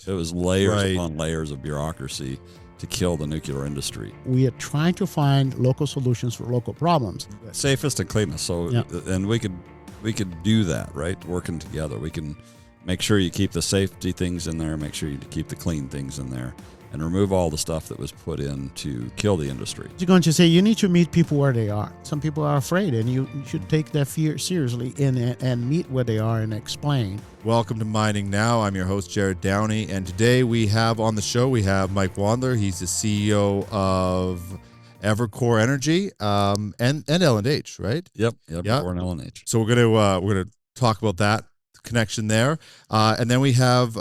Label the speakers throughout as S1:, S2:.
S1: It was layers
S2: Right.
S1: upon layers of bureaucracy to kill the nuclear industry.
S3: We are trying to find local solutions for local problems.
S1: Safest and cleanest. So,
S3: Yeah.
S1: and we could do that, right? Working together. We can make sure you keep the safety things in there, make sure you keep the clean things in there, and remove all the stuff that was put in to kill the industry.
S3: You're going to say you need to meet people where they are. Some people are afraid, and you should take that fear seriously and meet where they are and explain.
S2: Welcome to Mining Now. I'm your host, Jared Downey, and today we have Mike Wandler. He's the CEO of Evercore Energy and L&H, right?
S1: Yep. Or an LNH.
S2: So we're gonna talk about that connection there, and then we have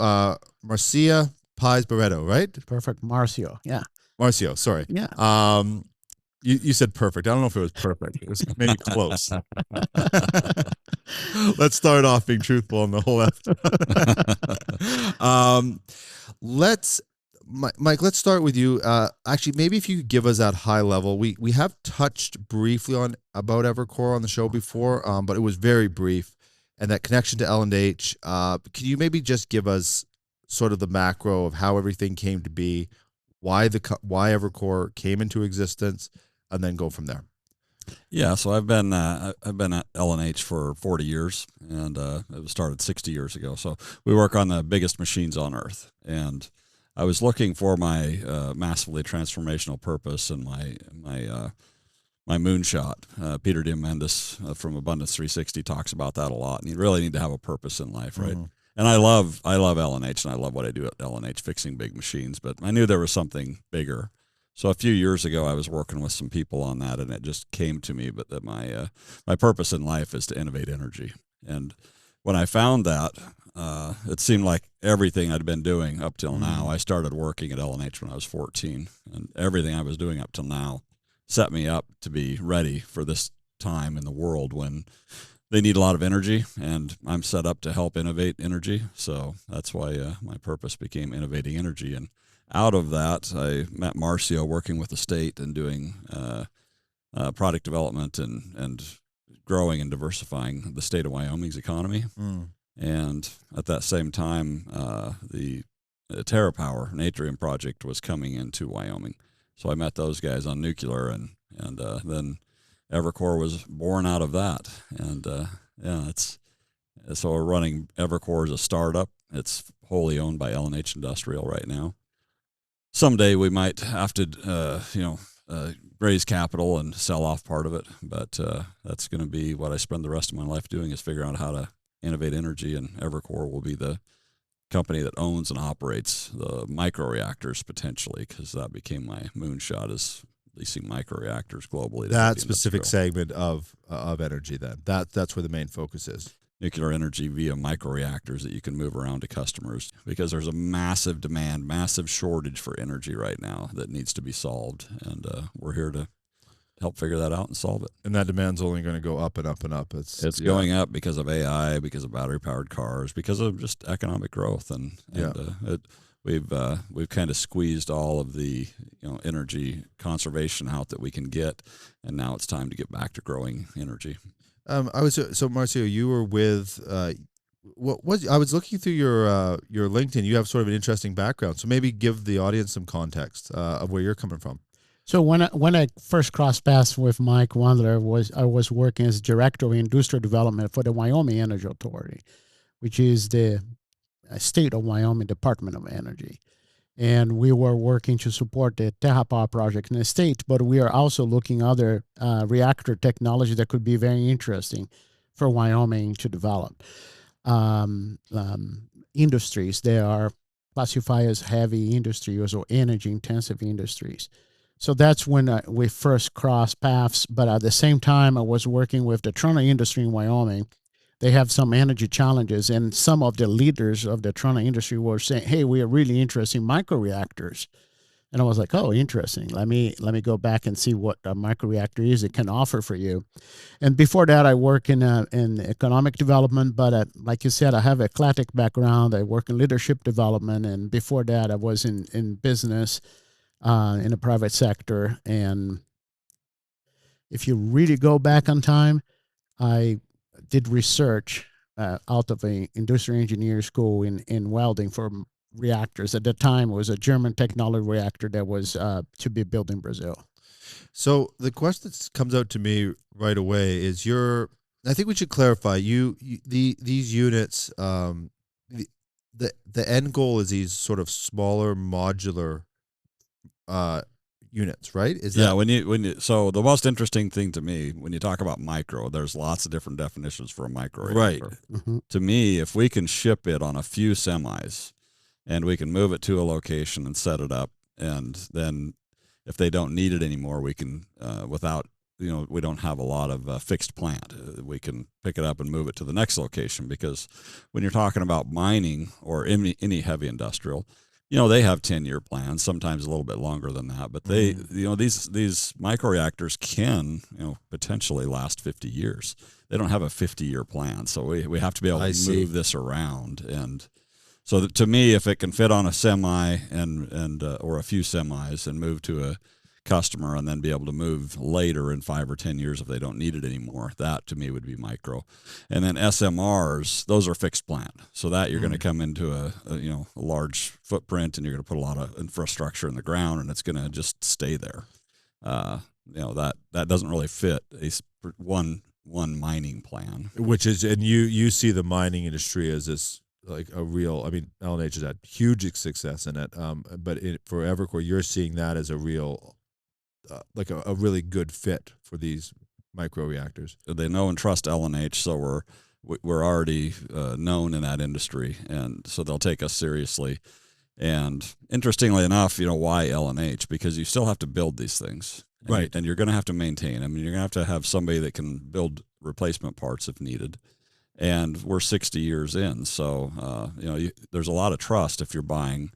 S2: Marcio Paes-Barreto, right?
S3: Perfect. Marcio. Yeah.
S2: Marcio, sorry.
S3: Yeah.
S2: You said perfect. I don't know if it was perfect. It was maybe close. Let's start off being truthful on the whole Mike, let's start with you. Actually, maybe if you could give us that high level. We have touched briefly about Evercore on the show before, but it was very brief. And that connection to L&H. Can you maybe just give us sort of the macro of how everything came to be, why Evercore came into existence, and then go from there?
S1: Yeah, so I've been at L&H for 40 years, and it was started 60 years ago. So we work on the biggest machines on Earth, and I was looking for my massively transformational purpose and my moonshot. Peter Diamandis from Abundance 360 talks about that a lot, and you really need to have a purpose in life, right? Mm-hmm. And I love L&H, and I love what I do at L&H, fixing big machines. But I knew there was something bigger. So a few years ago, I was working with some people on that, and it just came to me. But that my purpose in life is to innovate energy. And when I found that, it seemed like everything I'd been doing up till now. I started working at L&H when I was 14, and everything I was doing up till now set me up to be ready for this time in the world when they need a lot of energy, and I'm set up to help innovate energy. So that's why my purpose became innovating energy. And out of that, I met Marcio working with the state and doing product development and growing and diversifying the state of Wyoming's economy. And at that same time, the TerraPower, an Atrium project, was coming into Wyoming. So I met those guys on nuclear, and then Evercore was born out of that. And so we're running Evercore as a startup. It's wholly owned by L&H Industrial right now. Someday we might have to, raise capital and sell off part of it, but that's going to be what I spend the rest of my life doing, is figuring out how to innovate energy, and Evercore will be the company that owns and operates the microreactors potentially, because that became my moonshot, is leasing microreactors globally.
S2: That specific segment of energy, then that's where the main focus is.
S1: Nuclear energy via microreactors that you can move around to customers, because there's a massive demand, massive shortage for energy right now that needs to be solved, and we're here to help figure that out and solve it.
S2: And that demand's only going to go up and up and up.
S1: It's going up because of AI, because of battery-powered cars, because of just economic growth, we've kind of squeezed all of the energy conservation out that we can get, and now it's time to get back to growing energy.
S2: Marcio, you were with I was looking through your LinkedIn. You have sort of an interesting background, so maybe give the audience some context of where you're coming from.
S3: So when I first crossed paths with Mike Wandler, I was working as Director of Industrial Development for the Wyoming Energy Authority, which is the state of Wyoming Department of Energy. And we were working to support the TerraPower project in the state, but we are also looking at other reactor technology that could be very interesting for Wyoming to develop. Industries, they are classified as heavy industries or energy-intensive industries. So that's when we first crossed paths. But at the same time, I was working with the Trilmma industry in Wyoming. They have some energy challenges, and some of the leaders of the Trilmma industry were saying, "Hey, we are really interested in microreactors." And I was like, "Oh, interesting. Let me go back and see what a microreactor is it can offer for you." And before that, I work in economic development, but like you said, I have an eclectic background. I work in leadership development, and before that, I was in business, in the private sector. And if you really go back on time, I did research out of an industrial engineer school in welding for reactors. At the time, it was a German technology reactor that was to be built in Brazil.
S2: So the question that comes out to me right away is I think we should clarify these units. The end goal is these sort of smaller modular units, right? Is
S1: Yeah,
S2: that
S1: when you so the most interesting thing to me when you talk about micro, there's lots of different definitions for a micro
S2: right?
S1: reactor.
S3: Mm-hmm.
S1: To me, if we can ship it on a few semis and we can move it to a location and set it up, and then if they don't need it anymore, we can without we don't have a lot of fixed plant. We can pick it up and move it to the next location, because when you're talking about mining or any heavy industrial, they have 10-year plans, sometimes a little bit longer than that, but they these microreactors can potentially last 50 years. They don't have a 50-year plan, so we have to be able to move this around. And so to me, if it can fit on a semi and or a few semis and move to a customer and then be able to move later in 5 or 10 years if they don't need it anymore, that to me would be micro. And then SMRs, those are fixed plant, so that you're going to come into a large footprint and you're going to put a lot of infrastructure in the ground and it's going to just stay there. That doesn't really fit one mining plan.
S2: Which is, and you see the mining industry as this like a real. I mean, LNH has had huge success in it, but for Evercore, you're seeing that as a real, like a really good fit for these micro reactors.
S1: They know and trust LNH, so we're already known in that industry, and so they'll take us seriously. And interestingly enough, why LNH? Because you still have to build these things,
S2: right?
S1: And you're going to have to maintain them. You're going to have somebody that can build replacement parts if needed. And we're 60 years in, so there's a lot of trust if you're buying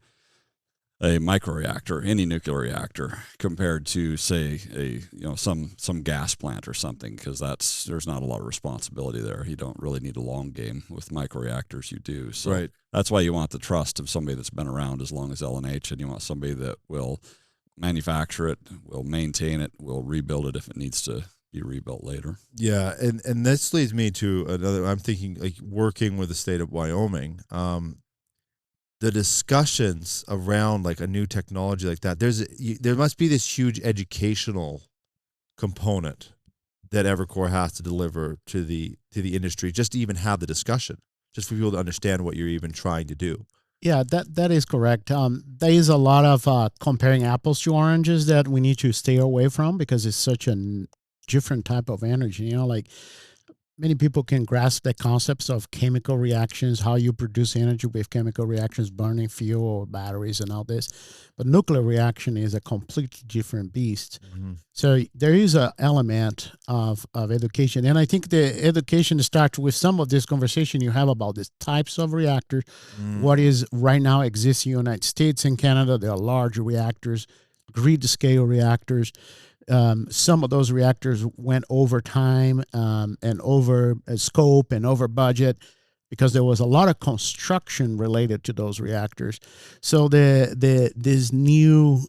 S1: a microreactor, any nuclear reactor, compared to say some gas plant or something, because there's not a lot of responsibility there. You don't really need a long game with microreactors. You do, so
S2: right.
S1: That's why you want the trust of somebody that's been around as long as LNH, and you want somebody that will manufacture it, will maintain it, will rebuild it if it needs to be rebuilt later.
S2: Yeah, and this leads me to another. I'm thinking like working with the state of Wyoming. The discussions around like a new technology like that, there must be this huge educational component that Evercore has to deliver to the industry, just to even have the discussion, just for people to understand what you're even trying to do.
S3: Yeah, that is correct. There is a lot of comparing apples to oranges that we need to stay away from, because it's such a different type of energy. Like many people can grasp the concepts of chemical reactions, how you produce energy with chemical reactions, burning fuel or batteries and all this. But nuclear reaction is a completely different beast. Mm-hmm. So there is an element of education. And I think the education starts with some of this conversation you have about the types of reactors. What is right now exists in the United States and Canada. There are large reactors, grid scale reactors. Some of those reactors went over time and over scope and over budget, because there was a lot of construction related to those reactors. So these new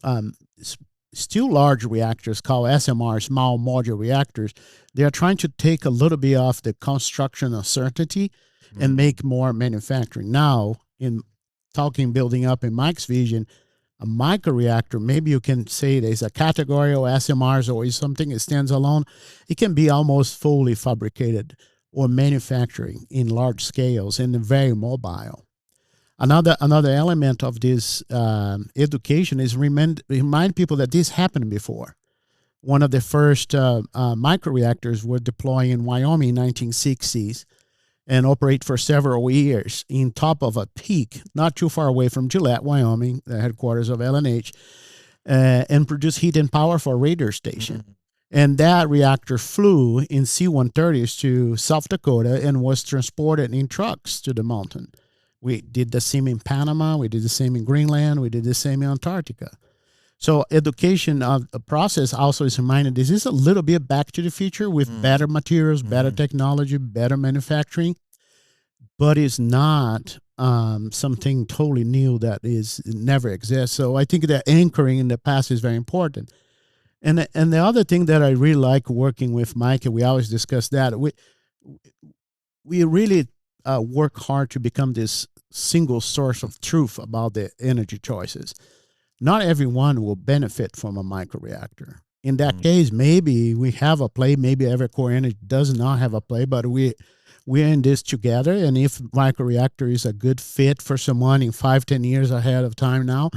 S3: still large reactors called SMR, small modular reactors, they are trying to take a little bit off the construction uncertainty and make more manufacturing. Now, in building up in Mike's vision, a microreactor, maybe you can say it is a category of SMRs or is something that stands alone. It can be almost fully fabricated or manufacturing in large scales and very mobile. Another element of this education is remind people that this happened before. One of the first microreactors were deployed in Wyoming in 1960s. And operate for several years in top of a peak, not too far away from Gillette, Wyoming, the headquarters of LNH, and produce heat and power for a radar station. Mm-hmm. And that reactor flew in C-130s to South Dakota and was transported in trucks to the mountain. We did the same in Panama. We did the same in Greenland. We did the same in Antarctica. So education of the process also is reminded this is a little bit back to the future with better materials, better technology, better manufacturing, but it's not something totally new that never exists. So I think that anchoring in the past is very important. And the other thing that I really like working with Mike, and we always discuss that, we really work hard to become this single source of truth about the energy choices. Not everyone will benefit from a microreactor. In that case, maybe we have a play. Maybe Evercore Energy does not have a play, but we're in this together. And if microreactor is a good fit for someone in 5-10 years ahead of time now,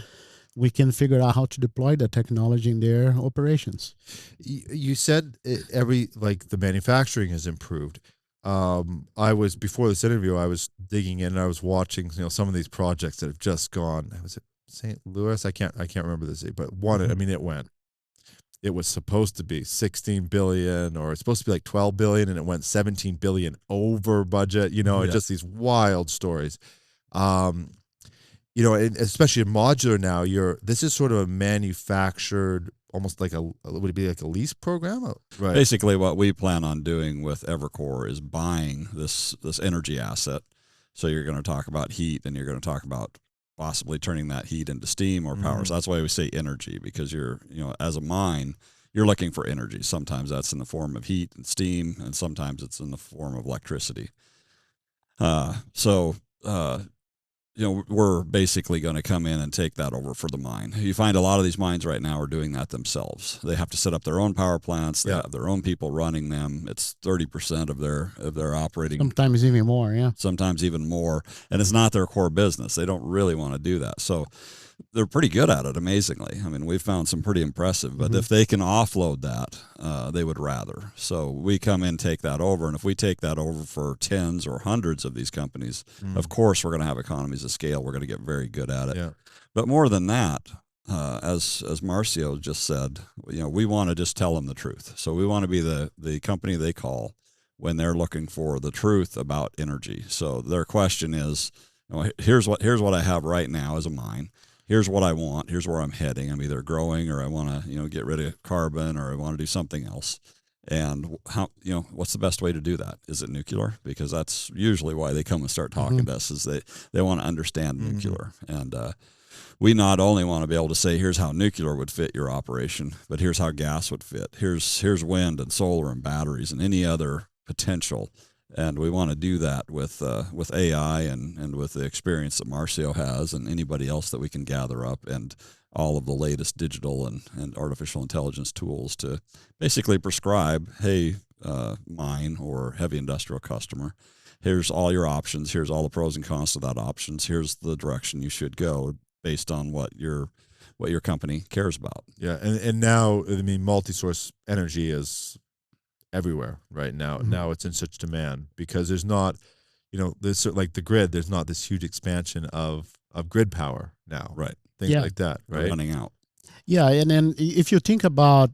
S3: we can figure out how to deploy the technology in their operations.
S2: You said the manufacturing has improved. I was, before this interview, I was digging in and I was watching, some of these projects that have just gone. Was it St. Louis? I can't remember the city, but one, I mean, it was supposed to be 16 billion, or it's supposed to be like 12 billion, and it went 17 billion over budget. Just these wild stories. And especially in modular now, this is sort of a manufactured, almost like would it be like a lease program? Right.
S1: Basically, what we plan on doing with Evercore is buying this energy asset. So you're going to talk about heat, and you're going to talk about possibly turning that heat into steam or power. So that's why we say energy, because as a mine, you're looking for energy. Sometimes that's in the form of heat and steam, and sometimes it's in the form of electricity. We're basically going to come in and take that over for the mine. You find a lot of these mines right now are doing that themselves. They have to set up their own power plants. They have their own people running them. It's 30% of their operating.
S3: Sometimes even more, yeah.
S1: Sometimes even more. And it's not their core business. They don't really want to do that. So they're pretty good at it, amazingly. I mean, we've found some pretty impressive. But if they can offload that, they would rather. So we come in, take that over. And if we take that over for tens or hundreds of these companies, of course, we're going to have economies of scale. We're going to get very good at it. Yeah. But more than that, as Marcio just said, we want to just tell them the truth. So we want to be the company they call when they're looking for the truth about energy. So their question is, here's what I have right now as a mine. Here's what I want. Here's where I'm heading. I'm either growing, or I want to, get rid of carbon, or I want to do something else. And how, what's the best way to do that? Is it nuclear? Because that's usually why they come and start talking to us, is they want to understand nuclear. And we not only want to be able to say, here's how nuclear would fit your operation, but here's how gas would fit. Here's wind and solar and batteries and any other potential. And we want to do that with AI and with the experience that Marcio has, and anybody else that we can gather up, and all of the latest digital and artificial intelligence tools to basically prescribe, hey, mine or heavy industrial customer, here's all your options. Here's all the pros and cons to that options. Here's the direction you should go based on what your company cares about.
S2: Yeah, and now, I mean, multi-source energy is everywhere right now. Now it's in such demand because there's not, this, like the grid, there's not this huge expansion of grid power now.
S1: Right.
S2: Things like that, right?
S1: They're running out.
S3: Yeah, and then if you think about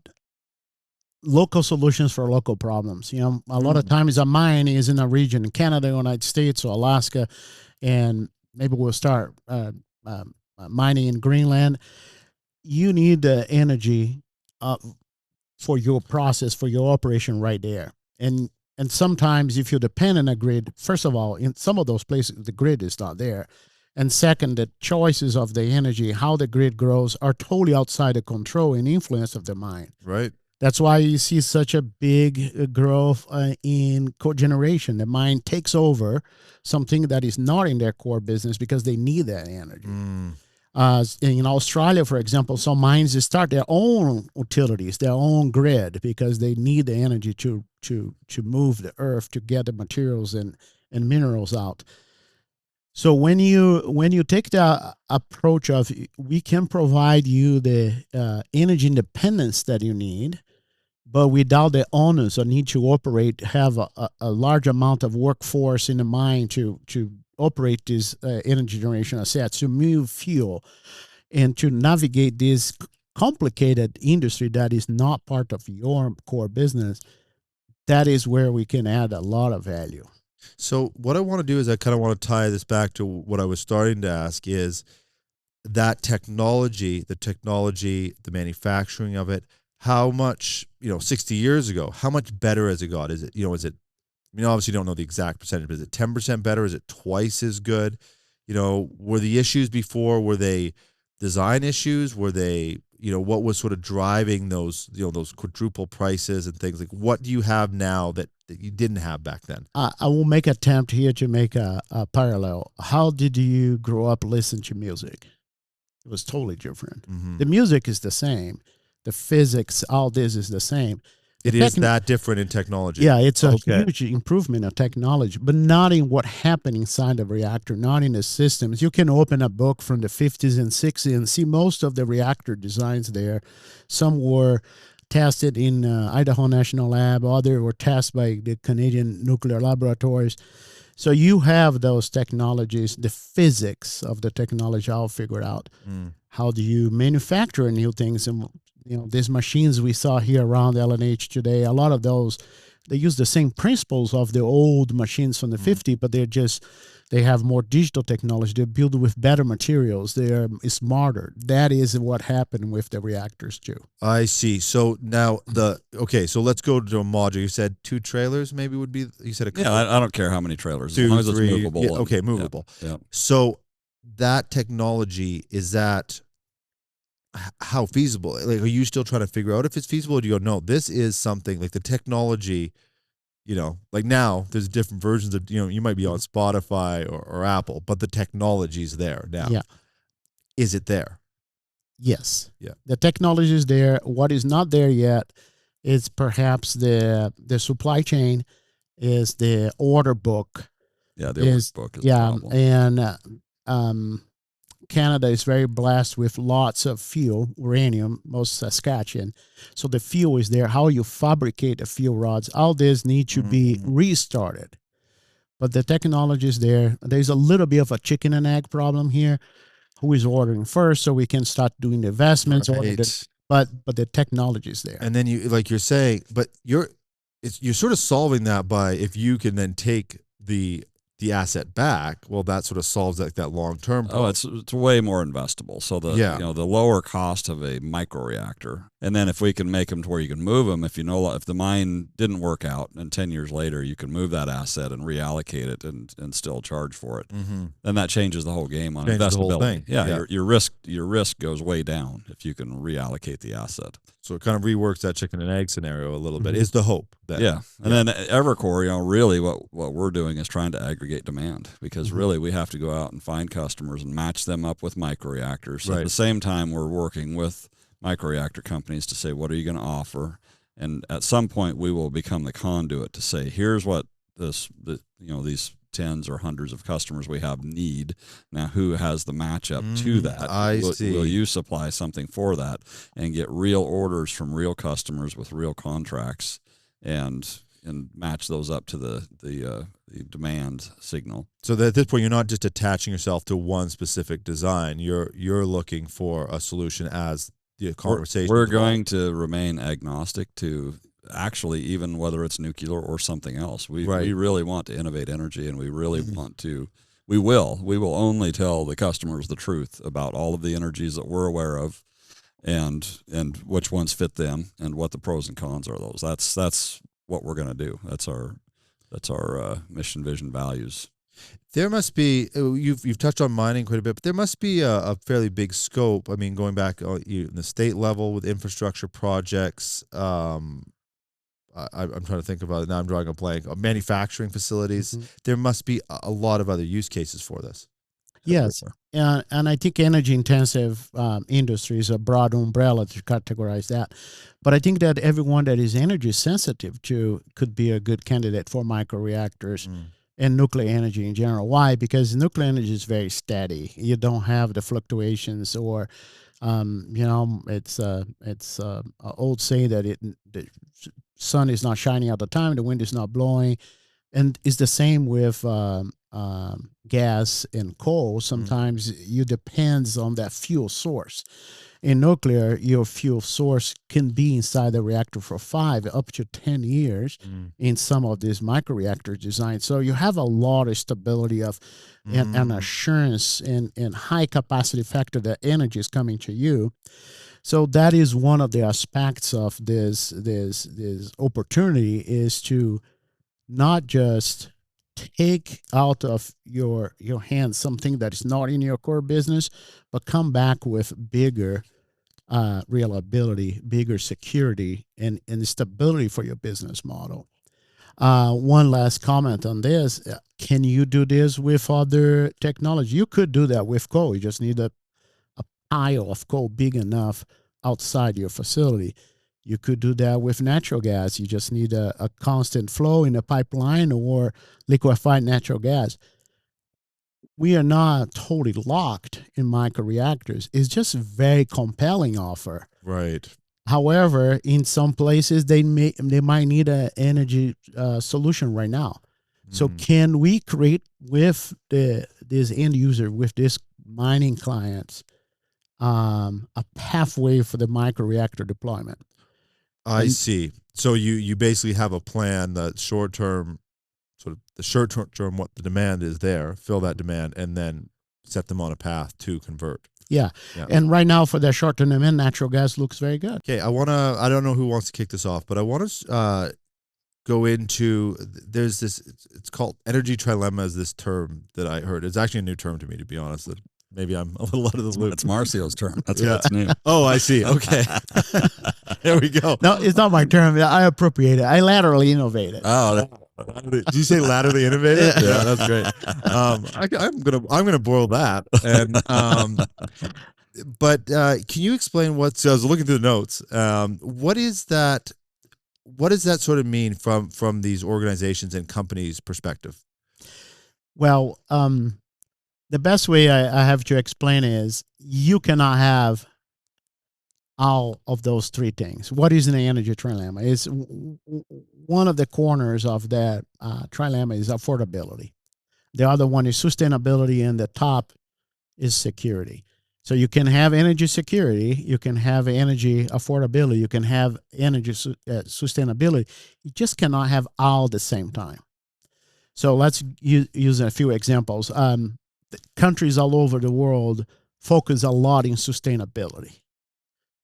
S3: local solutions for local problems, a lot of times a mine is in a region in Canada, United States, or Alaska, and maybe we'll start mining in Greenland. You need the energy for your process, for your operation right there. And sometimes if you depend on a grid, first of all, in some of those places, the grid is not there. And second, the choices of the energy, how the grid grows, are totally outside the control and influence of the mine.
S2: Right.
S3: That's why you see such a big growth in cogeneration. The mine takes over something that is not in their core business because they need that energy. In Australia, for example, some mines start their own utilities, their own grid, because they need the energy to move the earth to get the materials and minerals out. So when you take the approach of, we can provide you the energy independence that you need, but without the onus or need to have a large amount of workforce in the mine to operate these energy generation assets, to move fuel, and to navigate this complicated industry that is not part of your core business, that is where we can add a lot of value.
S2: So what I want to do is I kind of want to tie this back to what I was starting to ask, is that technology, the manufacturing of it, how much, 60 years ago, how much better has it got? Is it, obviously you don't know the exact percentage, but is it 10% better? Is it twice as good? Were the issues before, were they design issues? Were they, what was sort of driving those, those quadruple prices and things? Like, what do you have now that you didn't have back then?
S3: I will make an attempt here to make a parallel. How did you grow up listening to music? It was totally different.
S2: Mm-hmm.
S3: The music is the same. The physics, all this is the same.
S2: It is that different in technology.
S3: Yeah, it's a huge improvement of technology, but not in what happened inside the reactor, not in the systems. You can open a book from the 50s and 60s and see most of the reactor designs there. Some were tested in Idaho National Lab, others were tested by the Canadian nuclear laboratories. So you have those technologies, the physics of the technology all figured out. How do you manufacture new things? And these machines we saw here around LNH today, a lot of those, they use the same principles of the old machines from the 50s, but they have more digital technology. They're built with better materials. They're smarter. That is what happened with the reactors too.
S2: I see. So now so let's go to a module. You said 2 trailers maybe would be, you said a couple.
S1: Yeah, I don't care how many trailers,
S2: 2,
S1: as long as
S2: 3,
S1: it's movable.
S2: Yeah, okay, movable.
S1: Yeah.
S2: So that technology, is that how feasible? Like, are you still trying to figure out if it's feasible, or do you go, no, this is something like the technology, like now there's different versions of, you might be on Spotify or Apple, but the technology's there now.
S3: Yeah.
S2: Is it there?
S3: Yes.
S2: Yeah.
S3: The technology is there. What is not there yet is perhaps the supply chain, is the order book.
S1: Yeah, the order book is a problem.
S3: And Canada is very blessed with lots of fuel, uranium, most Saskatchewan. So the fuel is there. How you fabricate the fuel rods, all this needs to be restarted. But the technology is there. There's a little bit of a chicken and egg problem here. Who is ordering first so we can start doing the investments?
S2: Right.
S3: But the technology is there.
S2: And then you're saying, but you're sort of solving that by, if you can then take the asset back, well, that sort of solves that long-term problem.
S1: It's way more investable. So the lower cost of a microreactor, and then if we can make them to where you can move them, if the mine didn't work out and 10 years later you can move that asset and reallocate it and still charge for it, then that changes the whole game on investability. Your risk goes way down if you can reallocate the asset.
S2: So it kind of reworks that chicken and egg scenario a little bit, is the hope.
S1: And then Evercore, really what we're doing is trying to aggregate demand, because really we have to go out and find customers and match them up with microreactors. At the same time, we're working with microreactor companies to say, what are you going to offer? And at some point we will become the conduit to say, here's what these tens or hundreds of customers we have need. Now, who has the matchup to that?
S2: I see.
S1: Will you supply something for that and get real orders from real customers with real contracts and match those up to the demand signal?
S2: So that at this point, you're not just attaching yourself to one specific design. You're looking for a solution as the conversation.
S1: We're going to remain agnostic to actually even whether it's nuclear or something else. We really want to innovate energy, and we really want to. We will only tell the customers the truth about all of the energies that we're aware of, and which ones fit them, and what the pros and cons are of those. That's what we're going to do. That's our mission, vision, values.
S2: There must be, you've touched on mining quite a bit, but there must be a fairly big scope. I mean, going back in the state level with infrastructure projects. I'm trying to think about it now. I'm drawing a blank. Manufacturing facilities. There must be a lot of other use cases for this.
S3: Yes, and I think energy-intensive industry is a broad umbrella to categorize that. But I think that everyone that is energy sensitive could be a good candidate for microreactors and nuclear energy in general. Why? Because nuclear energy is very steady. You don't have the fluctuations, or it's an old saying that the sun is not shining all the time, the wind is not blowing. And it's the same with gas and coal. Sometimes you depends on that fuel source. In nuclear, your fuel source can be inside the reactor for 5 up to 10 years in some of these microreactor designs. So you have a lot of stability of and assurance and high capacity factor that energy is coming to you. So that is one of the aspects of this opportunity, is to not just take out of your hands something that is not in your core business, but come back with bigger reliability, bigger security, and stability for your business model. One last comment on this. Can you do this with other technology? You could do that with coal. You just need a pile of coal big enough outside your facility. You could do that with natural gas. You just need a constant flow in a pipeline or liquefied natural gas. We are not totally locked in microreactors. It's just a very compelling offer.
S2: Right.
S3: However, in some places they might need an energy solution right now. So can we create with this end user, with this mining clients, a pathway for the microreactor deployment?
S2: I see. So you basically have a plan that short term, sort of the short term, what the demand is there, fill that demand, and then set them on a path to convert.
S3: Yeah. And right now for that short term demand, natural gas looks very good.
S2: Okay, I don't know who wants to kick this off, but I want to go into, there's this, it's called energy trilemma is this term that I heard. It's actually a new term to me, to be honest. Maybe I'm a little out of the loop.
S1: It's Marcio's term. That's what's new.
S2: Oh, I see. Okay. There we go.
S3: No, it's not my term. I appropriate it. I laterally innovate it.
S1: Oh,
S2: did you say laterally innovative? Yeah, that's great. I'm gonna boil that. And but can you explain what? So I was looking through the notes. What is that? What does that sort of mean from these organizations and companies' perspective?
S3: Well, the best way I have to explain is you cannot have all of those three things. What is an energy trilemma? Is one of the corners of that trilemma is affordability. The other one is sustainability, and the top is security. So you can have energy security, you can have energy affordability, you can have energy sustainability. You just cannot have all at the same time. So let's use a few examples. Countries all over the world focus a lot in sustainability,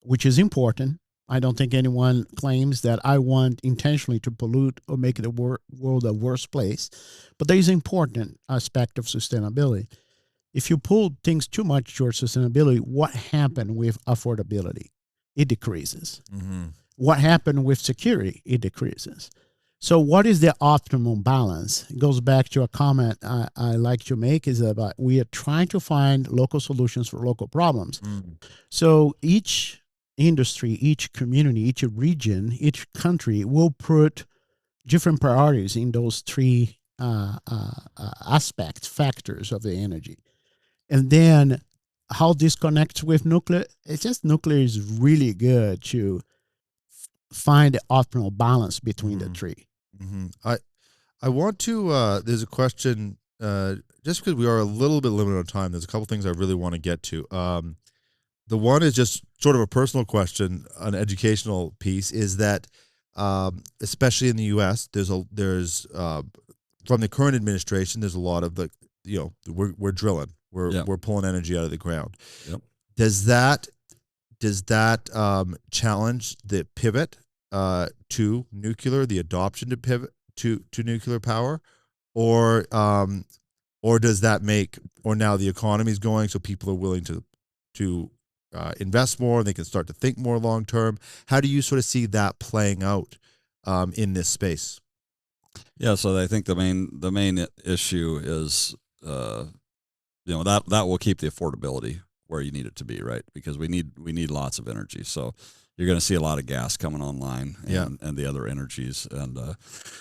S3: which is important. I don't think anyone claims that I want intentionally to pollute or make the world a worse place, but there is an important aspect of sustainability. If you pull things too much towards sustainability, what happened with affordability? It decreases. Mm-hmm. What happened with security? It decreases. So what is the optimum balance? It goes back to a comment I like to make is about we are trying to find local solutions for local problems. Mm. So each industry, each community, each region, each country will put different priorities in those three aspects, factors of the energy. And then how this connects with nuclear, it's just nuclear is really good to find the optimal balance between the three.
S2: Mm-hmm. I want to, there's a question, just because we are a little bit limited on time, there's a couple things I really want to get to. The one is just sort of a personal question, an educational piece, is that especially in the U.S., there's from the current administration, there's a lot of we're drilling. We're pulling energy out of the ground. Yep. Does that challenge the pivot to nuclear, the adoption to pivot to nuclear power, or does that make, or now the economy is going, so people are willing to invest more, and they can start to think more long term? How do you sort of see that playing out in this space?
S1: Yeah, so I think the main issue is that will keep the affordability where you need it to be, right? Because we need lots of energy. So you're going to see a lot of gas coming online and the other energies. And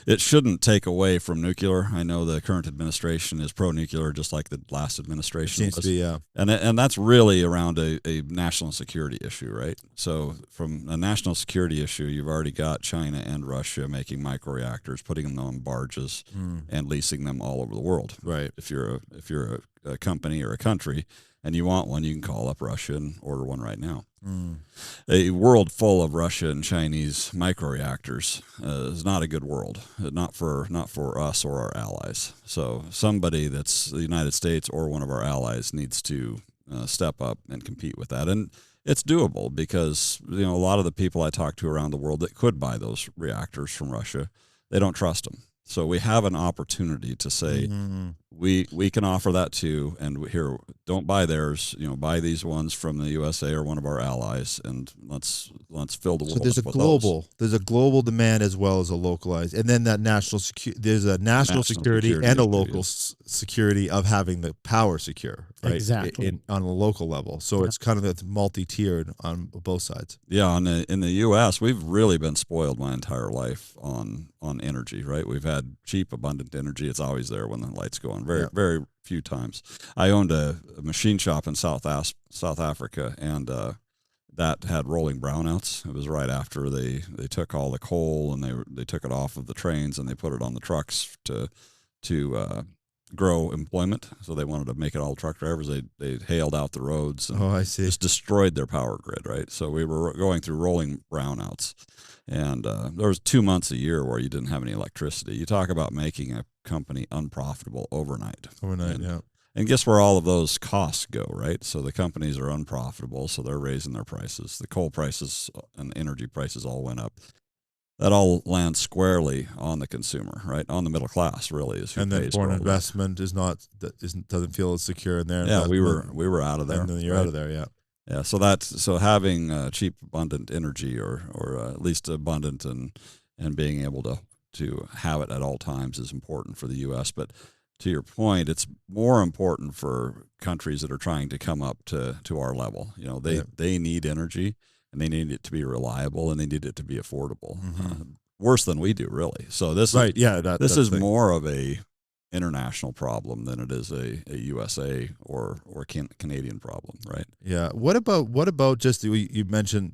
S1: it shouldn't take away from nuclear. I know the current administration is pro-nuclear, just like the last administration
S2: seems to be, yeah.
S1: And that's really around a national security issue, right? So from a national security issue, you've already got China and Russia making microreactors, putting them on barges and leasing them all over the world.
S2: Right.
S1: If you're a company or a country and you want one, you can call up Russia and order one right now. A world full of Russian and Chinese microreactors is not a good world, not for us or our allies. So somebody that's the United States or one of our allies needs to step up and compete with that. And it's doable because a lot of the people I talk to around the world that could buy those reactors from Russia, they don't trust them. So we have an opportunity to say, we can offer that too. And here, don't buy theirs. Buy these ones from the USA or one of our allies, and let's fill the world.
S2: So there's
S1: those.
S2: a global demand as well as a localized, and then that there's a national security and a
S1: issue,
S2: local
S1: yes.
S2: security of having the power secure, right?
S3: Exactly.
S2: On a local level. So it's kind of it's multi-tiered on both sides.
S1: Yeah, in the U.S., we've really been spoiled my entire life on energy. Right, we've had cheap, abundant energy. It's always there when the lights go on. Very few times. I owned a machine shop in South Africa, and that had rolling brownouts. It was right after they took all the coal and they took it off of the trains and they put it on the trucks to grow employment. So they wanted to make it all truck drivers. They hailed out the roads and
S2: I see.
S1: just destroyed their power grid. Right. So we were going through rolling brownouts, and there was 2 months a year where you didn't have any electricity. You talk about making a company unprofitable overnight.
S2: Yeah.
S1: And guess where all of those costs go, right? So the companies are unprofitable, so they're raising their prices. The coal prices and energy prices all went up. That all lands squarely on the consumer, right? On the middle class, really, is who
S2: And
S1: pays
S2: then
S1: for
S2: foreign
S1: all
S2: investment doesn't feel as secure in there.
S1: Yeah, we were out of there.
S2: And then you're
S1: right?
S2: out of there, yeah.
S1: Yeah, so having cheap, abundant energy, or at least abundant, and being able to have it at all times is important for the U.S. But to your point, it's more important for countries that are trying to come up to our level. They need energy, and they need it to be reliable, and they need it to be affordable. Worse than we do, really. So this is more of a international problem than it is a USA or Canadian problem, right?
S2: Yeah. What about just you mentioned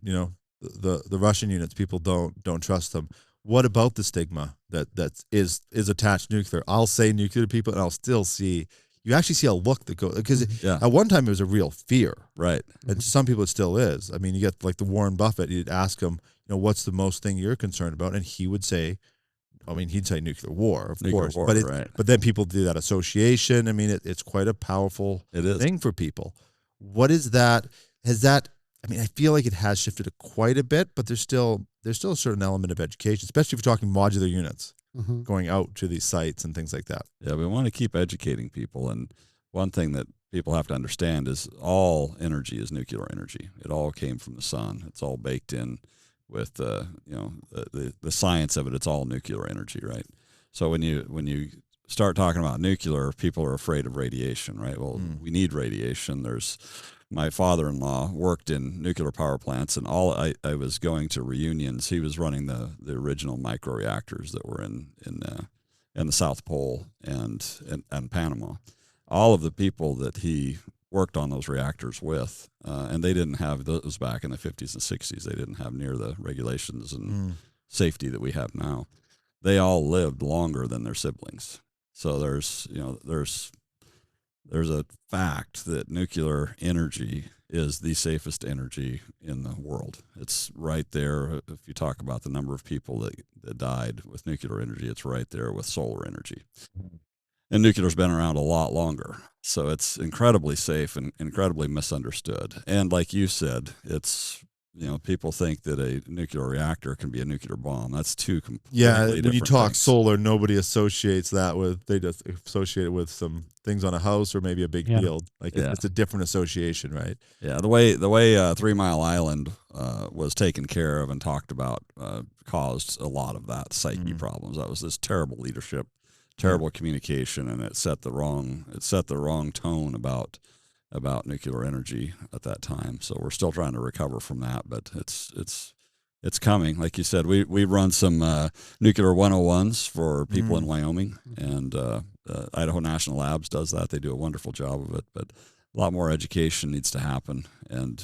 S2: the Russian units, people don't trust them. What about the stigma that is attached to nuclear? I'll say nuclear to people, and I'll still see you actually see a look that goes because at one time it was a real fear,
S1: right?
S2: And to some people it still is. I mean, you get like the Warren Buffett. You'd ask him, what's the most thing you're concerned about, and he would say. I mean, he'd say nuclear war, of course, but then people do that association. I mean, it's quite a powerful thing for people. What is that? I mean, I feel like it has shifted quite a bit, but there's still a certain element of education, especially if you're talking modular units, going out to these sites and things like that.
S1: Yeah, we want to keep educating people, and one thing that people have to understand is all energy is nuclear energy. It all came from the sun. It's all baked in with the science of it. It's all nuclear energy, right? So when you start talking about nuclear, people are afraid of radiation, right? Well, we need radiation. My father-in-law worked in nuclear power plants, and I was going to reunions. He was running the original microreactors that were in the South Pole and Panama. All of the people that he worked on those reactors with, and they didn't have those back in the 50s and 60s. They didn't have near the regulations and safety that we have now. They all lived longer than their siblings. So there's a fact that nuclear energy is the safest energy in the world. It's right there. If you talk about the number of people that died with nuclear energy, it's right there with solar energy. And nuclear's been around a lot longer. So it's incredibly safe and incredibly misunderstood. And like you said, it's, people think that a nuclear reactor can be a nuclear bomb. That's two completely different
S2: when you talk
S1: things.
S2: Solar, nobody associates that with, they just associate it with some things on a house or maybe a big field. Like it's a different association, right?
S1: Yeah, the way 3 Mile Island was taken care of and talked about caused a lot of that psyche problems. That was this terrible leadership, terrible communication, and it set the wrong tone about nuclear energy at that time. So we're still trying to recover from that, but it's coming. Like you said, we run some nuclear 101s for people in Wyoming, and Idaho National Labs does that. They do a wonderful job of it, but a lot more education needs to happen, and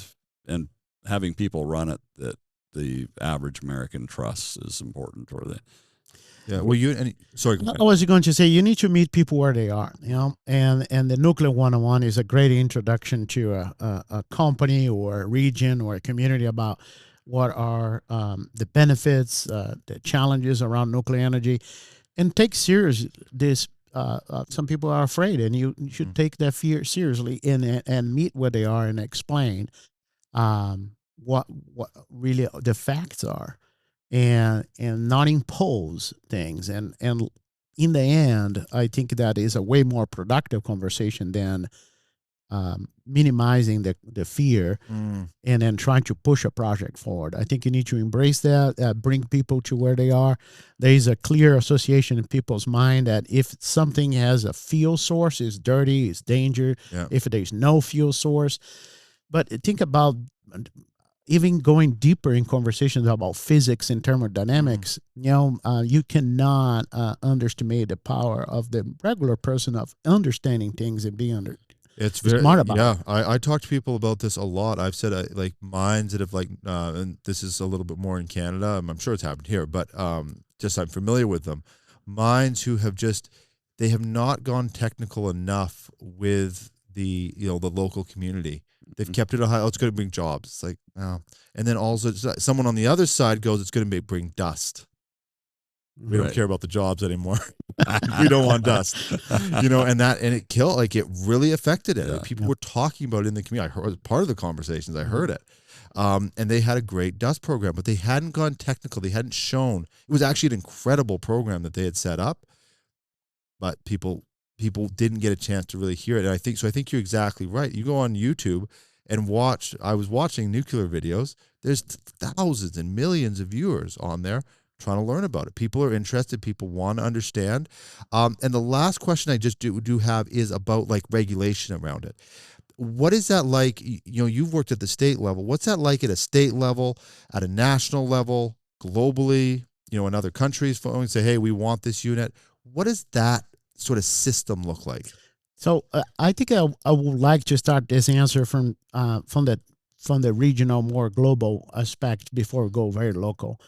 S1: having people run it that the average American trusts is important.
S2: Well, sorry.
S3: I was going to say you need to meet people where they are, and the Nuclear 101 is a great introduction to a company or a region or a community about what are the benefits, the challenges around nuclear energy, and take serious this. Some people are afraid, and you should take that fear seriously and meet where they are and explain what really the facts are. And not impose things and in the end, I think that is a way more productive conversation than minimizing the fear and then trying to push a project forward. I think you need to embrace that, bring people to where they are. There is a clear association in people's mind that if something has a fuel source, it's dirty, it's danger.
S2: Yeah.
S3: If there's no fuel source, but think about even going deeper in conversations about physics and thermodynamics. You cannot underestimate the power of the regular person of understanding things and being
S2: It's very
S3: smart about it.
S2: I talk to people about this a lot. I've said like mines that have like, and this is a little bit more in Canada. I'm sure it's happened here, but just I'm familiar with them. Mines who have they have not gone technical enough with the the local community. They've kept it a high. Oh, it's going to bring jobs. It's like, oh. And then also someone on the other side goes, it's going to bring dust. We don't care about the jobs anymore. We don't want dust, and it killed, like it really affected it.
S1: Yeah.
S2: Like, people were talking about it in the community. I heard part of the conversations. I heard it. And they had a great dust program, but they hadn't gone technical. They hadn't shown. It was actually an incredible program that they had set up, but people didn't get a chance to really hear it. And I think you're exactly right. You go on YouTube and watch. I was watching nuclear videos. There's thousands and millions of viewers on there trying to learn about it. People are interested. People want to understand. And the last question I just do have is about like regulation around it. What is that like? You've worked at the state level. What's that like at a state level, at a national level, globally, in other countries, and say, hey, we want this unit. What does that sort of system look like?
S3: So I think I would like to start this answer from the regional, more global aspect before we go very local.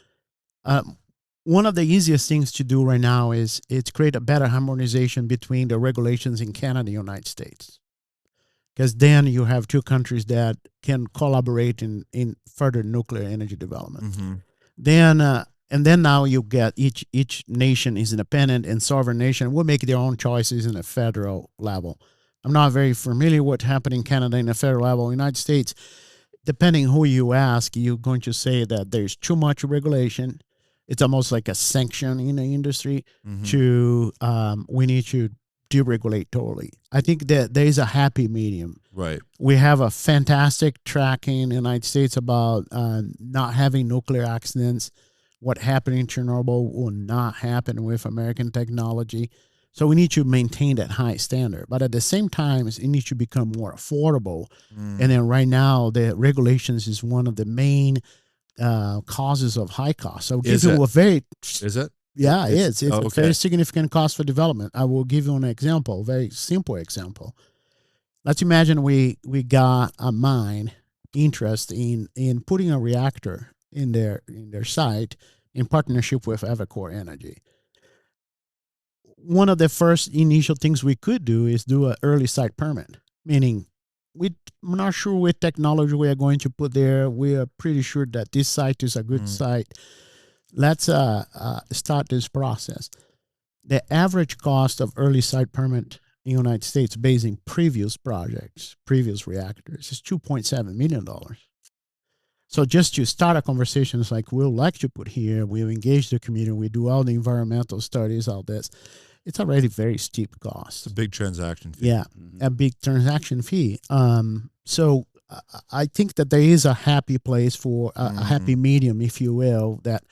S3: One of the easiest things to do right now is create a better harmonization between the regulations in Canada and the United States. Because then you have two countries that can collaborate in further nuclear energy development. Mm-hmm. Then now you get each nation is independent and sovereign nation will make their own choices in a federal level. I'm not very familiar with what's happening in Canada in the federal level. In the United States, depending who you ask, you're going to say that there's too much regulation. It's almost like a sanction in the industry we need to deregulate totally. I think that there is a happy medium.
S2: Right.
S3: We have a fantastic tracking in the United States about not having nuclear accidents. What happened in Chernobyl will not happen with American technology. So we need to maintain that high standard. But at the same time, it needs to become more affordable. And then right now, the regulations is one of the main causes of high costs. So give you a very...
S2: Is it?
S3: Yeah, it is. It's a very significant cost for development. I will give you an example, a very simple example. Let's imagine we got a mine interest in putting a reactor in their site in partnership with Evercore Energy. One of the first initial things we could do is do an early site permit, meaning we're not sure what technology we are going to put there. We are pretty sure that this site is a good site. Let's start this process. The average cost of early site permit in the United States based in previous projects, previous reactors, is $2.7 million. So just to start a conversation, it's like, we'll like to put here, we'll engage the community, we do all the environmental studies, all this. It's already very steep cost.
S2: It's a big transaction fee.
S3: Yeah, a big transaction fee. So I think that there is a happy place for a happy medium, if you will, that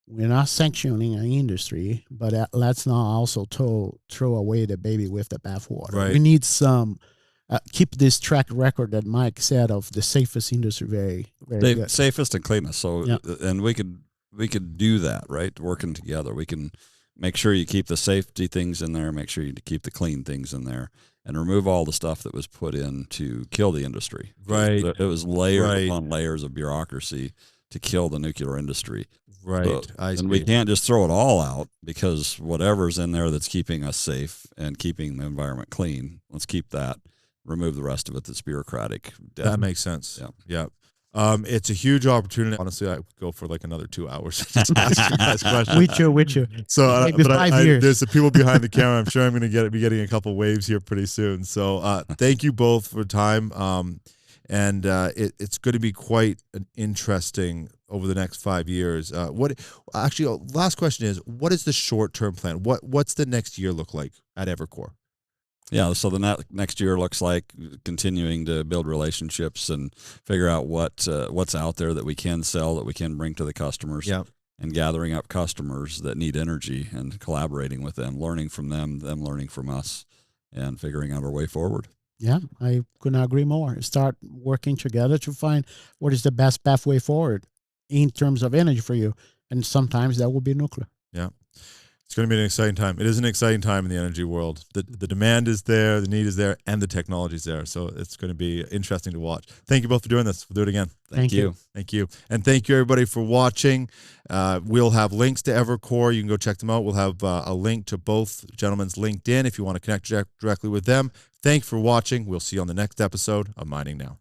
S3: we're not sanctioning an industry, but let's not also throw away the baby with the bathwater.
S2: Right.
S3: We need some keep this track record that Mike said of the safest industry very, very good.
S1: Safest and cleanest. So, and we could do that, right? Working together, we can make sure you keep the safety things in there, make sure you keep the clean things in there, and remove all the stuff that was put in to kill the industry.
S2: Right.
S1: It was layers upon layers of bureaucracy to kill the nuclear industry.
S2: Right.
S1: So, and we can't just throw it all out, because whatever's in there that's keeping us safe and keeping the environment clean, let's keep that. Remove the rest of it that's bureaucratic.
S2: That makes sense.
S1: Yeah.
S2: It's a huge opportunity. Honestly, I could go for like another 2 hours just asking guys questions.
S3: With you.
S2: So,
S3: maybe 5 years.
S2: There's the people behind the camera. I'm sure I'm going to be getting a couple waves here pretty soon. So, thank you both for time. And it's going to be quite an interesting over the next 5 years. Last question is, what is the short-term plan? What's the next year look like at Evercore?
S1: Yeah, so the next year looks like continuing to build relationships and figure out what's out there that we can sell, that we can bring to the customers.
S2: Yeah.
S1: And gathering up customers that need energy and collaborating with them, learning from them learning from us, and figuring out our way forward.
S3: Yeah, I could not agree more. Start working together to find what is the best pathway forward in terms of energy for you. And sometimes that will be nuclear.
S2: Yeah. It's going to be an exciting time. It is an exciting time in the energy world. The demand is there, the need is there, and the technology is there. So it's going to be interesting to watch. Thank you both for doing this. We'll do it again.
S3: Thank you.
S2: Thank you. And thank you, everybody, for watching. We'll have links to Evercore. You can go check them out. We'll have a link to both gentlemen's LinkedIn if you want to connect directly with them. Thanks for watching. We'll see you on the next episode of Mining Now.